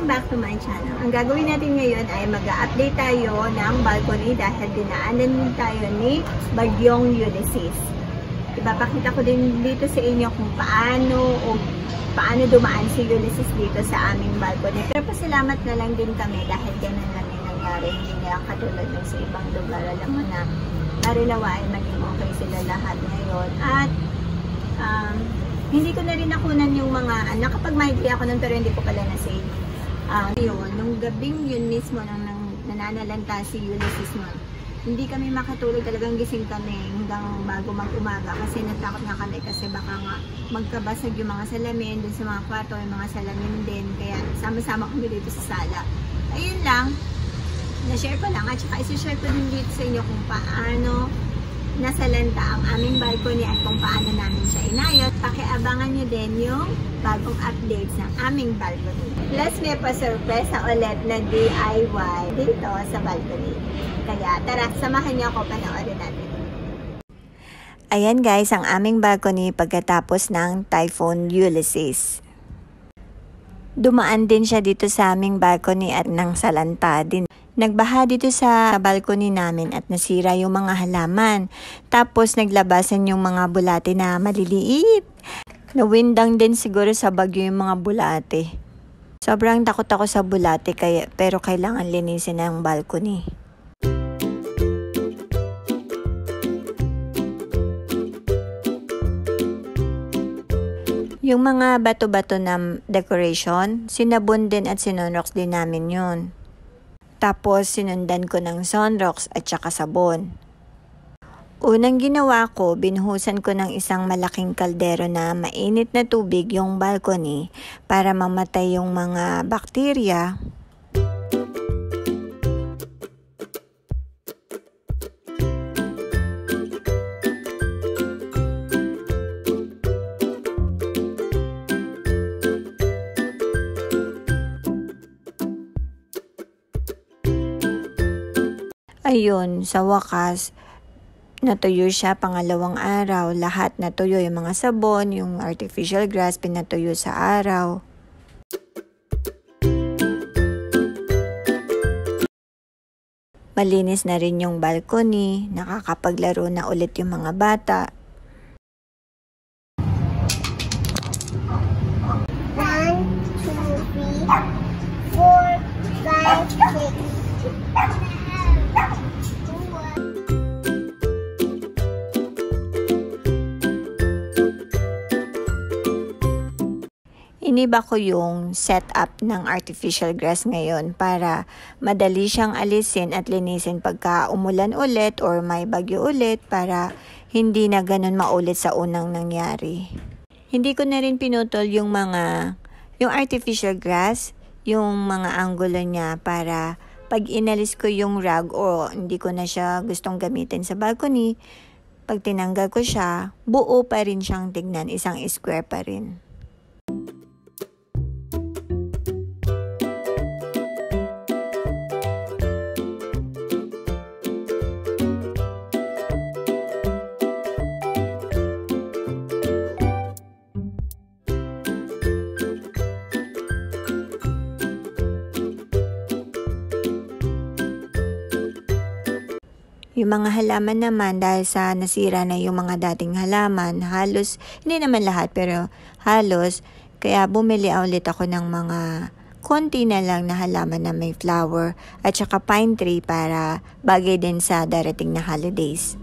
back to my channel. Ang gagawin natin ngayon ay mag-update tayo ng balcony dahil dinaanan tayo ni Bagyong Ulysses. Ipapakita ko din dito sa inyo kung paano dumaan si Ulysses dito sa aming balcony. Pero pasalamat na lang din kami dahil ganun lang yung nangyari. Hindi na katulad ng sa ibang lugar. Alam mo na, narinawa ay maging okay sila lahat ngayon. At hindi ko na rin nakunan yung mga, nakapag-migrate ako nun pero hindi ko pala na-save. Yun, nung gabing yun mismo nang nananalanta si Ulysses mo, hindi kami makatulog, talagang gising kami hanggang bago mag-umaga kasi natakot na kami kasi baka nga magkabasag yung mga salamin dun sa mga kwarto, yung mga salamin din, kaya sama-sama kami dito sa sala. Ayun lang, na-share ko lang at saka isi-share ko din dito sa inyo kung paano nasalanta ang aming balcony at kung paano namin siya inayos. Pakiabangan nyo din yung bagong updates ng aming balcony. Plus may pa-surpresa ulit na DIY dito sa balcony. Kaya tara, samahan nyo ako, panoorin natin. Ayan guys, ang aming balcony pagkatapos ng Typhoon Ulysses. Dumaan din siya dito sa aming balcony at nang salanta din. Nagbaha dito sa balcony namin at nasira yung mga halaman. Tapos naglabasan yung mga bulate na maliliit. Nawindang din siguro sa bagyo yung mga bulate. Sobrang takot ako sa bulate pero kailangan linisin ang balcony. Yung mga bato-bato na decoration, sinabon din at sinonrox din namin yun. Tapos sinundan ko ng sunrox at saka sabon. Unang ginawa ko, binuhusan ko ng isang malaking kaldero na mainit na tubig yung balcony para mamatay yung mga bakterya. Ayun, sa wakas, natuyo siya pangalawang araw. Lahat natuyo, yung mga sabon, yung artificial grass, pinatuyo sa araw. Malinis na rin yung balcony, nakakapaglaro na ulit yung mga bata. 1, 2, 3, 4, 5, 6. Iniba ko yung setup ng artificial grass ngayon para madali siyang alisin at linisin pagka umulan ulit or may bagyo ulit para hindi na ganun maulit sa unang nangyari. Hindi ko na rin pinutol yung artificial grass, yung mga anggulo niya para pag inalis ko yung rag o hindi ko na siya gustong gamitin sa balcony, pag tinanggal ko siya, buo pa rin siyang tignan, isang square pa rin. Yung mga halaman naman, dahil sa nasira na yung mga dating halaman, halos, hindi naman lahat pero halos, kaya bumili ulit ako ng mga konti na lang na halaman na may flower at saka pine tree para bagay din sa darating na holidays.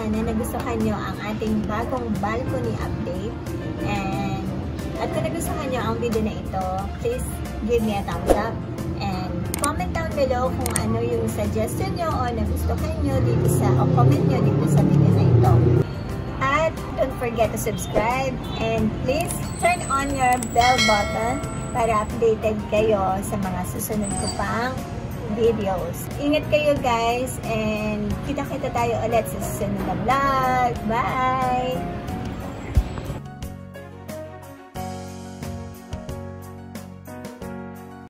sana nagustuhan nyo ang ating bagong balcony update. At kung nagustuhan nyo ang video na ito, please give me a thumbs up. And comment down below kung ano yung suggestion nyo o nagustuhan nyo dito o comment nyo dito sa video na ito. At don't forget to subscribe and please turn on your bell button para updated kayo sa mga susunod ko pang videos. Ingat kayo guys and kita-kita tayo ulit sa susunod na vlog. Bye!